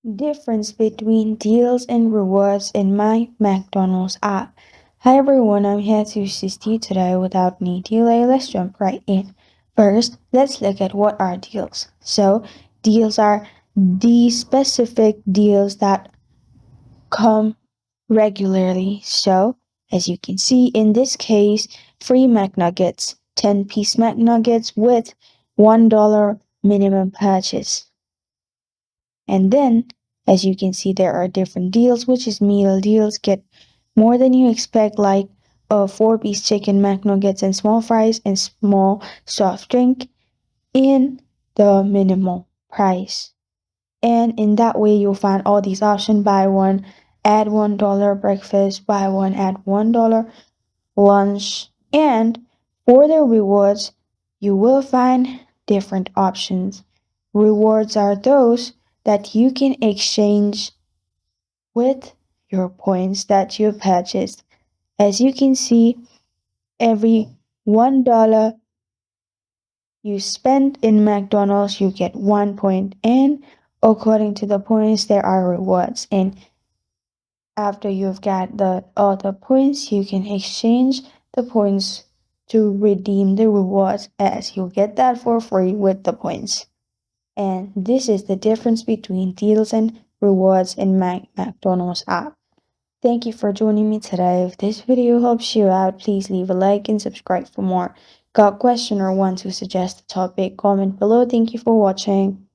Difference between deals and rewards in my McDonald's app. Hi everyone, I'm here to assist you today without any delay. Let's jump right in. First, let's look at what are deals. So, deals are the specific deals that come regularly. So, as you can see in this case, free McNuggets, 10-piece McNuggets with $1 minimum purchase. And then, as you can see, there are different deals, which is meal deals. Get more than you expect, like a 4-piece chicken McNuggets and small fries and small soft drink in the minimal price. And in that way, you'll find all these options: buy one, add $1 breakfast, buy one, add $1 lunch. And for the rewards, you will find different options. Rewards are those that you can exchange with your points that you purchased. As you can see, every $1 you spend in McDonald's, you get 1 point. And according to the points, there are rewards. And after you've got the other points, you can exchange the points to redeem the rewards, as you'll get that for free with the points. And this is the difference between deals and rewards in McDonald's app. Thank you for joining me today. If this video helps you out, please leave a like and subscribe for more. Got a question or want to suggest a topic? Comment below. Thank you for watching.